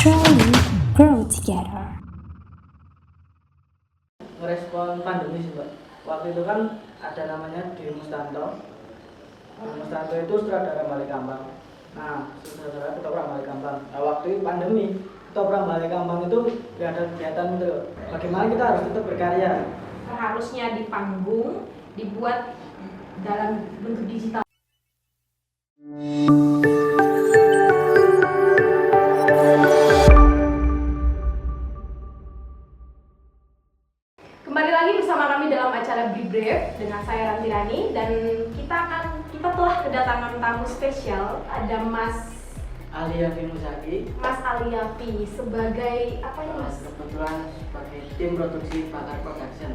Truly grow together. Merespon pandemi sih Mbak. Waktu itu kan ada namanya Dewi Mustanto. Dewi Mustanto itu sutradara Balik Kambang. Nah, sutradara ketoprak Balik Kambang. Nah, waktu itu pandemi, ketoprak Balik Kambang itu gak ada kegiatan itu. Bagaimana kita harus tetap berkarya? Harusnya di panggung, dibuat dalam bentuk digital. Kembali lagi bersama kami dalam acara Be Brave dengan saya Ranti Rani, dan kita telah kedatangan tamu spesial. Ada Mas Aliafi Muzaki. Mas Aliafi sebagai apa ya Mas? Kebetulan sebagai tim produksi Bakar Production.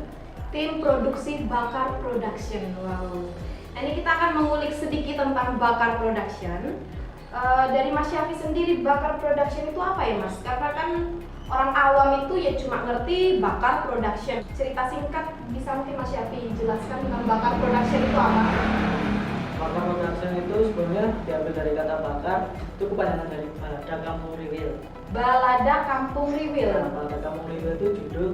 Tim produksi Bakar Production. Wow. Nah, ini kita akan mengulik sedikit tentang Bakar Production. Dari Mas Syafi sendiri, Bakar Production itu apa ya Mas? Karena kan orang awam itu ya cuma ngerti Bakar Production. Cerita singkat bisa mungkin Mas Syafi jelaskan tentang Bakar Production itu apa? Bakar Production itu sebenarnya diambil dari kata bakar, itu kepanjangan dari Balada Kampung Riwil. Balada Kampung Riwil. Nah, Balada Kampung Riwil itu judul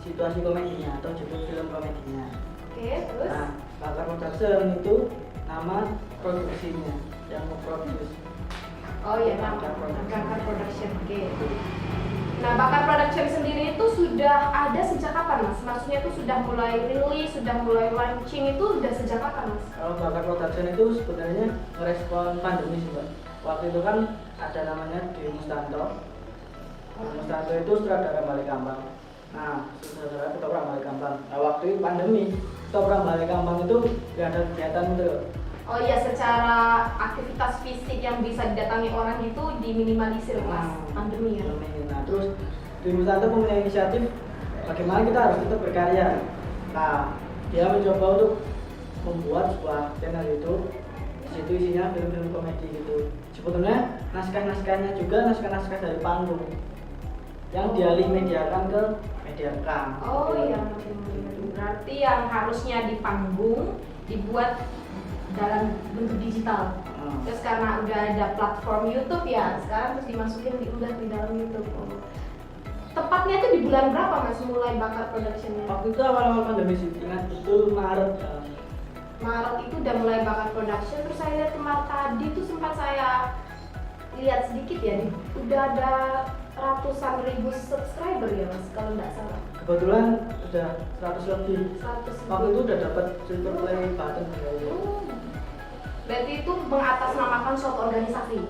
situasi komedinya atau judul film komedinya. Oke, terus? Nah, Bakar Production itu nama produksinya yang memproduksi. Oh iya, Bakar Production. Oke. Nah, Bakar Production sendiri itu sudah ada sejak kapan Mas? Maksudnya itu sudah mulai rilis, sudah mulai launching, itu sudah sejak kapan Mas? Kalau Bakar Production itu sebenarnya merespon pandemi sih Mbak. Waktu itu kan ada namanya Dewi Mustanto. Dewi Mustanto itu sutradara Balik Kambang. Nah, sutradara ketoprak Balik Kambang. Nah, waktu itu pandemi, ketoprak Balik Kambang itu gak ada kegiatan itu. Oh iya, secara aktivitas fisik yang bisa didatangi orang itu diminimalisir Mas, pandemi ya. Nah, terus Dewi Mustanto mempunyai inisiatif bagaimana kita harus tetap berkarya. Nah, dia mencoba untuk membuat sebuah channel YouTube. Di situ isinya film-film komedi gitu. Sebetulnya naskah-naskahnya juga naskah-naskah dari panggung yang dialih mediakan ke Mediacam. Oh iya, berarti yang harusnya di panggung dibuat dalam bentuk digital. Terus karena udah ada platform YouTube ya, sekarang terus dimasukin diunggah di dalam YouTube. Oh. Tepatnya itu di bulan berapa Mas mulai Bakar Production-nya? Waktu itu awal-awal pandemi sih, ingat betul Maret. Maret itu udah mulai Bakar Production. Terus saya lihat kemarin tadi tuh sempat saya lihat sedikit ya, udah ada ratusan ribu subscriber ya Mas kalau nggak salah. Kebetulan udah 100 lebih. 100 Waktu itu udah dapat silver play button. Berarti itu mengatasnamakan suatu organisasi.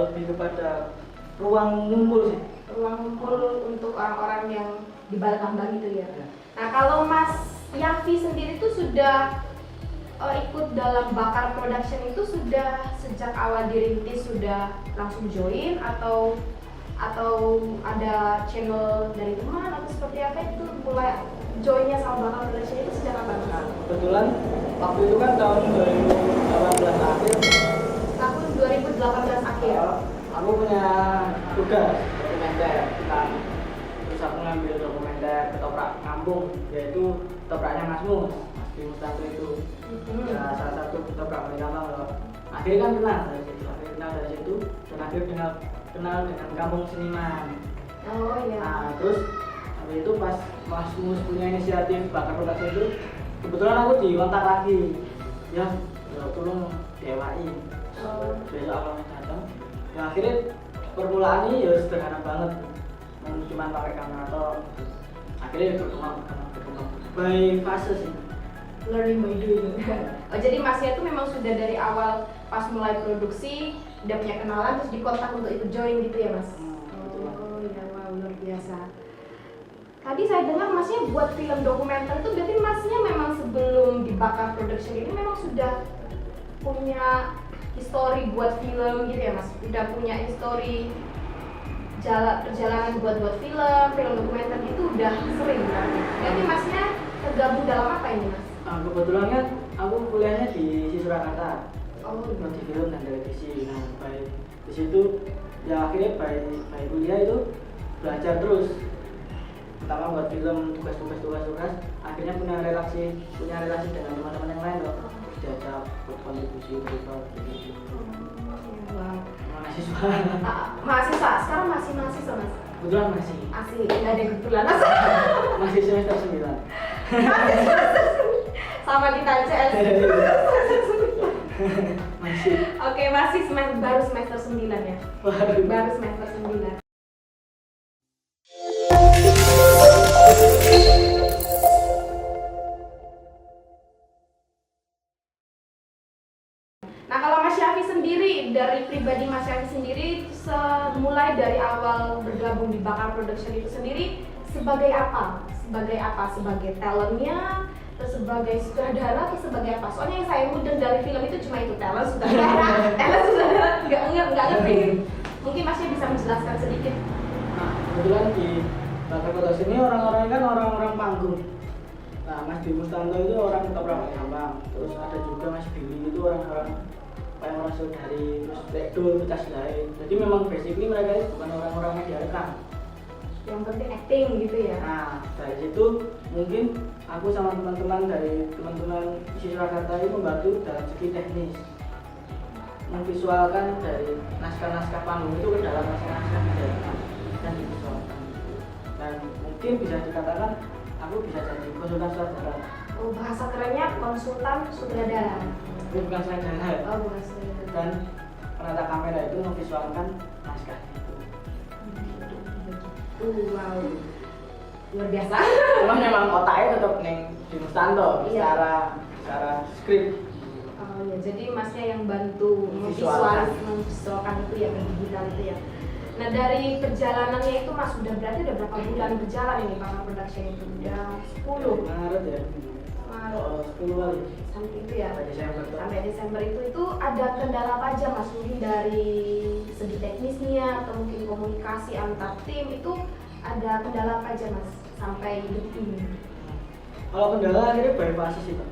Lebih kepada ruang ngumpul sih. Ruang kumpul untuk orang-orang yang di Balik Kambang itu ya. Ya. Nah, kalau Mas Yafi sendiri itu sudah ikut dalam Bakar Production itu sudah sejak awal dirintis sudah langsung join atau ada channel dari teman atau seperti apa itu mulai joinnya sama Bakar Production itu sejak kapan? Nah, kebetulan waktu itu kan tahun 2018 akhir. Tahun 2018 akhir. Aku punya tugas dokumenter tentang, terus aku ngambil dokumenter ketoprak kampung, yaitu ketopraknya Mas Mus, Mas Dewi Mustanto itu. Ya, salah satu ketoprak Balik Kambang loh. Akhirnya kan kenal dari situ, dan akhirnya kenal dengan Kampung Seniman. Oh iya. Nah, terus habis itu pas Mas Mus punya inisiatif Bakar Production itu, kebetulan aku dikontak lagi. Ya tolong dewain. Besok aku datang. Ya akhirnya permulaan ini ya sederhana banget. Cuma pakai kamera, akhirnya berkembang by fase sih. Learning by doing. Oh, jadi Masnya itu memang sudah dari awal pas mulai produksi udah punya kenalan terus dikontak untuk ikut join gitu ya Mas? Oh iya, wah luar biasa. Tadi saya dengar Masnya buat film dokumenter itu berarti Masnya memang sebelum di Bakar Production ini memang sudah punya histori buat film gitu ya Mas? Udah punya histori perjalanan buat film dokumenter itu udah sering berarti. Berarti Masnya tergabung dalam apa ini Mas? Kebetulan kan aku kuliahnya di Surakarta. Oh, di film dan televisi. Nah, baik di situ ya akhirnya baik kuliah itu belajar terus. Pertama buat film tugas. Akhirnya punya relasi dengan teman-teman yang lain loh. Terus diajak kontribusi privat gitu. Wow. Mahasiswa. Mahasiswa, sekarang masih mahasiswa mas? Kebetulan masih. Asli, nggak ada kebetulan mas. Masih semester 9. Sama kita aja. Masih. Oke, masih baru semester 9 ya? Baru semester 9. Nah, kalau Mas Syafi sendiri, dari pribadi Mas Syafi sendiri, mulai dari awal bergabung di Bakar Production itu sendiri, sebagai apa? Sebagai apa? Sebagai talentnya, atau sebagai sutradara, atau sebagai apa? Soalnya yang saya mudeng dari film itu cuma itu, talent sutradara, talent sutradara, nggak ngerti. Mungkin Masnya bisa menjelaskan sedikit. Nah, kebetulan di Bakar Production ini orang-orangnya kan orang-orang panggung. Nah, Mas Bimo Stanto itu orang ketoprak gampang. Terus ada juga Mas Billy itu orang-orang kayak orang saudari, terus Rekdul, kita lain. Jadi memang basically mereka itu bukan orang-orang media rekam. Yang penting acting gitu ya. Nah, dari situ mungkin aku sama teman-teman dari teman-teman isi Surakarta itu membantu dalam segi teknis, memvisualkan dari naskah-naskah panggung itu ke dalam naskah-naskah media rekam dan divisualkan. Dan mungkin bisa dikatakan aku bisa jadi konsultan sutradara. Oh, bahasa kerennya konsultan sutradara. Ini bukan sutradara. Oh, bukan sutradara. Dan penata kamera itu memvisualkan naskah itu. Wow, luar biasa. Cuman memang otaknya tetap neng di Mustanto Iya. secara skrip. Oh ya, jadi Masnya yang bantu memvisualkan itu ya, digital itu ya. Nah, dari perjalanannya itu Mas berarti udah berapa bulan berjalan ini Bakar Production itu? Udah 10 Maret ya. Maret. Oh, 10 kali. Sampai itu ya. Sampai Desember. Sampai Desember itu ada kendala apa aja Mas? Mungkin dari segi teknisnya atau mungkin komunikasi antar tim itu ada kendala apa aja Mas sampai detik ini? Kalau kendala akhirnya bypass sih Pak.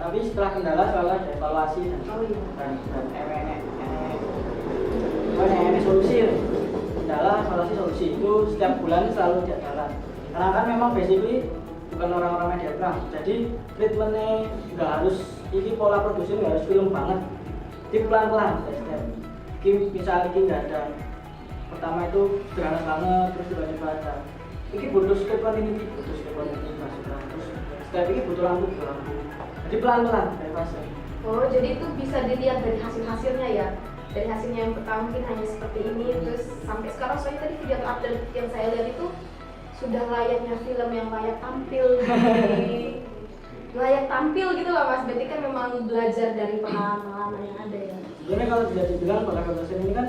Tapi setelah kendala selalu ada evaluasi Oh iya. dan MNE solusi. Kendala, evaluasi, solusi itu setiap bulan selalu diadakan. Karena kan memang basically bukan orang-orang media rekam, jadi treatmentnya nggak harus ini pola produksi nggak harus film banget, di pelan-pelan step. Misalnya ini nggak ada pertama itu sederhana banget, terus tiba-tiba ada ini butuh script continuity, masukkan, terus step ini butuh lampu, jadi pelan-pelan dari fase. Oh, jadi itu bisa dilihat dari hasil-hasilnya ya. Dari hasilnya yang pertama mungkin hanya seperti ini, terus sampai sekarang soalnya tadi video update yang saya lihat itu sudah layaknya film yang layak tampil layak tampil gitu lah Mas. Berarti kan memang belajar dari pengalaman yang ada ya. Sebenarnya kalau bisa dibilang Bakar Production ini kan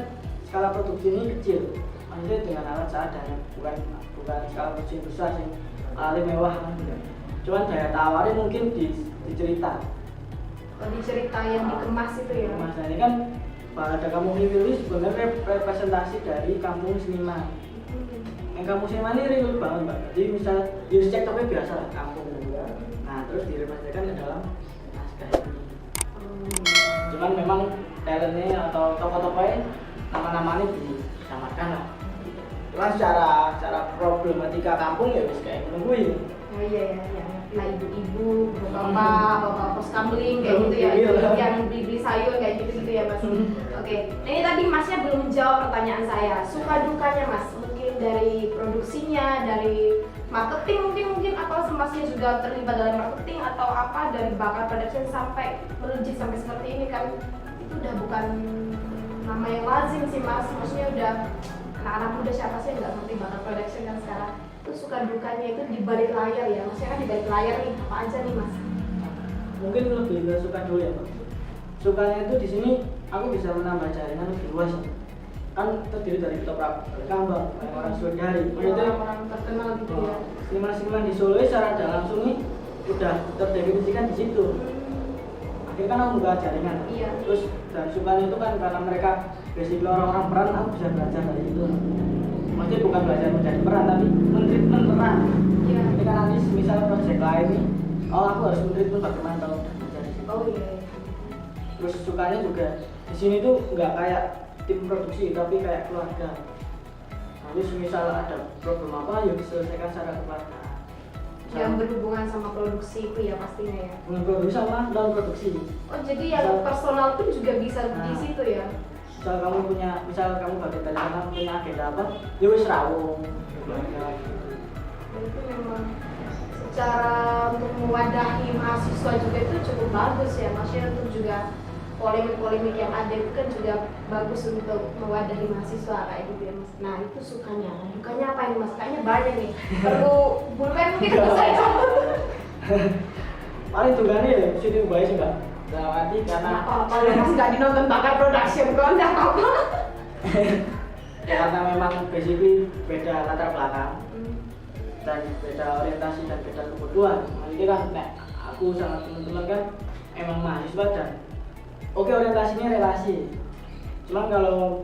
skala produksi ini kecil, maksudnya dengan alat seadanya, bukan skala produksi yang besar sih, alat mewah kan gitu. Cuman daya tawarnya mungkin di cerita. Kalau di cerita yang dikemas itu ya. Mas ini kan pada kampung Riwil ini sebenarnya representasi dari kampung seniman. Yang kampung seniman ini real banget Mbak. Jadi misal cek topnya biasa lah kampung. Nah terus direpresentasikan ke dalam naskah ini. Cuman memang talentnya atau tokoh-tokohnya nama-namanya disamarkan lah. Cuman secara problematika kampung ya bisa kayak nungguin. Oh iya ya. Nah, ibu-ibu, bapak pos kamling kayak gitu ya, yang beli sayur kayak gitu ya Mas. Oke, nah ini tadi Masnya belum menjawab pertanyaan saya. Suka dukanya Mas, mungkin dari produksinya, dari marketing mungkin apa Masnya juga terlibat dalam marketing atau apa dari Bakar Production sampai melejit sampai seperti ini kan itu udah bukan nama yang lazim sih Mas. Maksudnya udah anak-anak muda siapa sih nggak ngerti Bakar Production kan sekarang. Itu suka dukanya itu di balik layar ya, maksudnya kan di balik layar nih apa aja nih Mas? Mungkin lebih ke suka dulu ya Pak. Sukanya itu di sini aku bisa menambah jaringan lebih luas. Kan terdiri dari ketoprak Kambang, orang Sundari, Orang terkenal gitu ya. Seniman-seniman di Solo secara tidak langsung nih udah terdefinisikan di situ. Akhirnya kan aku buka jaringan. Iya. Terus dan sukanya itu kan karena mereka basic orang-orang peran, aku bisa belajar dari itu. Maksudnya bukan belajar menjadi peran tapi mentreatment peran. Iya. Ketika nanti misalnya proyek lain nih, oh aku harus mentreatment bagaimana kalau menjadi situ. Oh iya. Terus sukanya juga di sini tuh nggak kayak tim produksi tapi kayak keluarga. Nanti misal ada problem apa ya diselesaikan secara keluarga. yang berhubungan sama produksi itu ya pastinya ya. Produksi sama non produksi. Oh jadi yang personal pun juga bisa di situ ya? Misal kamu bagian dari sana punya agenda apa, ya wis rawung. Itu memang secara untuk mewadahi mahasiswa juga itu cukup bagus ya, maksudnya untuk juga polemik-polemik yang ada itu kan juga bagus untuk mewadahi mahasiswa kayak gitu ya mas. Nah itu sukanya, dukanya apa ini mas? Kayaknya banyak nih, perlu pulpen mungkin untuk saya. Paling dukanya ya syuting baik sih enggak? Dalam arti karena kalau mas nggak dinonton bakar production kok nggak apa. Ya karena memang basically beda latar belakang dan beda orientasi dan beda kebutuhan. Ini kan aku sama teman-teman kan emang mahasiswa dan oke orientasinya relasi. Cuman kalau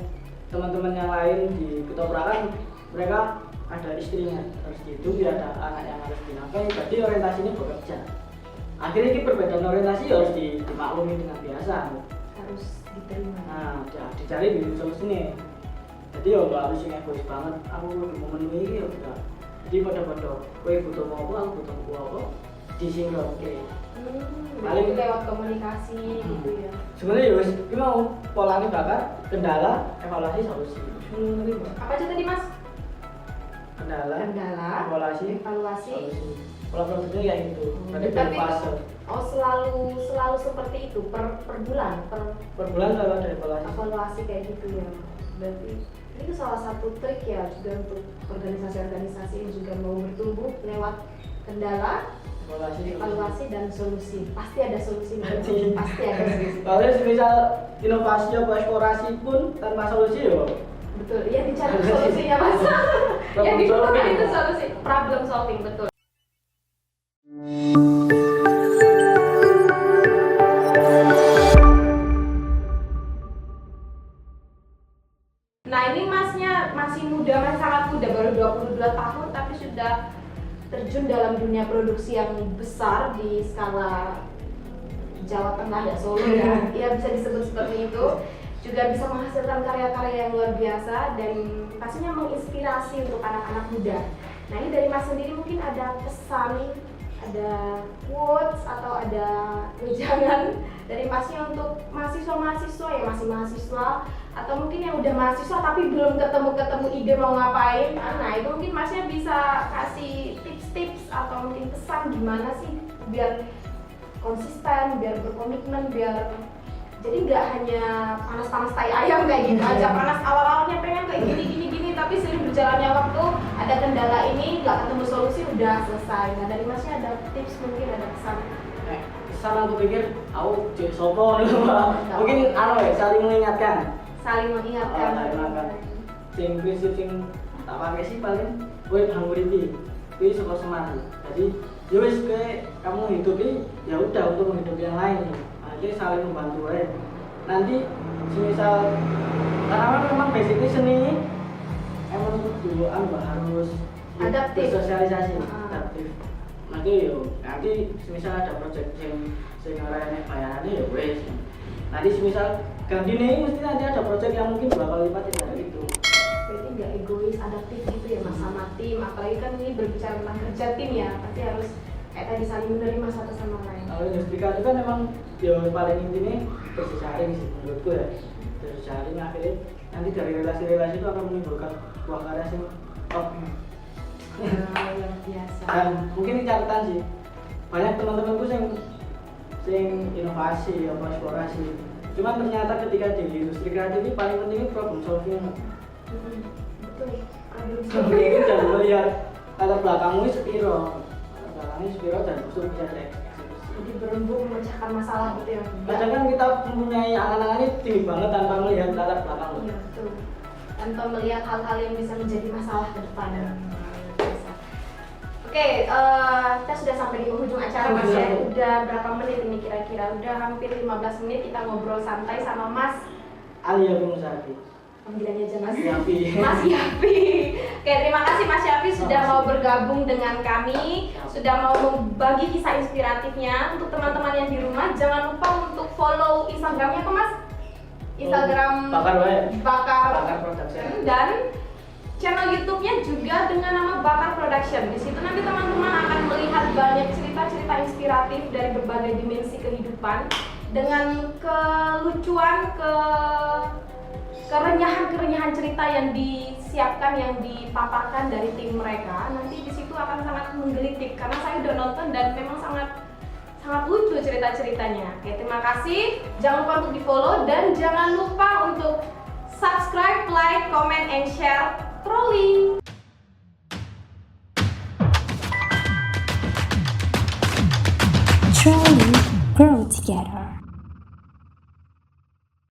teman-teman yang lain di ketoprakan mereka ada istrinya harus dihidupi, ada anak yang harus dinafkahi, jadi orientasinya bekerja. Akhirnya ini perbedaan orientasi harus dimaklumi dengan biasa. Harus diterima. Nah, dicari di solusinya. Jadi ya nggak harus yang egois banget. Aku memenuhi ini ya enggak. Jadi pada kowe butuh apa, aku butuh apa, disinggung. Oke. Paling lewat komunikasi gitu ya. Sebenarnya ya wis iki mau polanya bakar, kendala, evaluasi, solusi. Apa aja tadi mas? Kendala, evaluasi, solusi. Pola produknya kayak gitu. Berarti per Tapi fase. Oh selalu seperti itu per bulan Per bulan selalu ada evaluasi. Kayak gitu ya. Berarti itu salah satu trik ya juga untuk organisasi-organisasi yang juga mau bertumbuh lewat kendala, evaluasi dan solusi. Pasti ada solusi. Pasti ada solusi. Kalau misal inovasi atau eksplorasi pun tanpa solusi ya. Betul. Ya dicari solusinya mas. Yang dibutuhkan itu solusi. Problem solving betul. Nah ini masnya masih muda, masih sangat muda, baru 22 tahun tapi sudah terjun dalam dunia produksi yang besar di skala Jawa Tengah ya, Solo ya, ya bisa disebut seperti itu. Juga bisa menghasilkan karya-karya yang luar biasa dan pastinya menginspirasi untuk anak-anak muda. Nah ini dari mas sendiri mungkin ada pesan, ada quotes atau ada wejangan dari masnya untuk mahasiswa-mahasiswa yang masih mahasiswa atau mungkin yang udah mahasiswa tapi belum ketemu ide mau ngapain. Nah itu mungkin masnya bisa kasih tips-tips atau mungkin pesan gimana sih biar konsisten, biar berkomitmen, biar jadi nggak hanya panas-panas tai ayam kayak gitu aja. Panas awal-awalnya pengen kayak gini tapi sering berjalannya waktu ada kendala ini nggak ketemu solusi udah selesai. Nah dari masnya ada tips mungkin ada pesan? Pesan aku pikir aku jadi sopo dulu mungkin saling mengingatkan. Saling mengingatkan. Sing prinsip sing tak pakai sih paling gue nganggur ini suka semangat. Jadi ya wis kamu hidupi ya udah untuk menghidupi yang lain. Jadi saling membantu ya. Nanti misal karena memang basicnya seni emang dulu harus adaptif, bersosialisasi, adaptif. Nanti misal ada project yang ngarahnya bayarannya ya wes. Nanti misal ganti nih mesti nanti ada project yang mungkin 2 kali lipat dari itu. Berarti nggak egois, adaptif gitu ya mas sama tim. Apalagi kan ini berbicara tentang kerja tim ya, pasti harus kayak tadi saling menerima satu sama lain. Kalau industri kreatif kan memang yang paling intinya bersaring sih menurutku ya. Bersaring akhirnya nanti dari relasi-relasi itu akan menimbulkan buah karya sih top. Luar biasa. Dan mungkin catatan sih banyak teman-temanku yang inovasi atau eksplorasi. Cuman ternyata ketika di industri kreatif ini paling penting problem solving. Betul. Problem itu jangan melihat latar belakangmu sepiro. Dan usul bisa jadi berembuk memecahkan masalah gitu ya. Kadang kan kita mempunyai angan-angan ini tinggi banget tanpa melihat latar belakang. Iya betul. Tanpa melihat hal-hal yang bisa menjadi masalah ke depan. Oke, kita sudah sampai di penghujung acara mas ya. Udah berapa menit ini kira-kira? Udah hampir 15 menit kita ngobrol santai sama Mas Alia Musadi. Panggilannya aja Mas Yapi. Mas Yapi. Oke, terima kasih Mas Yapi sudah mau bergabung dengan kami, sudah mau membagi kisah inspiratifnya. Untuk teman-teman yang di rumah, jangan lupa untuk follow Instagramnya kok Mas? Instagram Bakar Production dan channel YouTube-nya juga dengan nama Bakar Production. Di situ nanti teman-teman akan melihat banyak cerita-cerita inspiratif dari berbagai dimensi kehidupan dengan kelucuan, kerenyahan cerita yang disiapkan, yang dipaparkan dari tim mereka. Nanti di situ akan sangat menggelitik karena saya udah nonton dan memang sangat lucu cerita-ceritanya. Oke, terima kasih. Jangan lupa untuk di-follow dan jangan lupa untuk subscribe, like, comment, and share Trolling.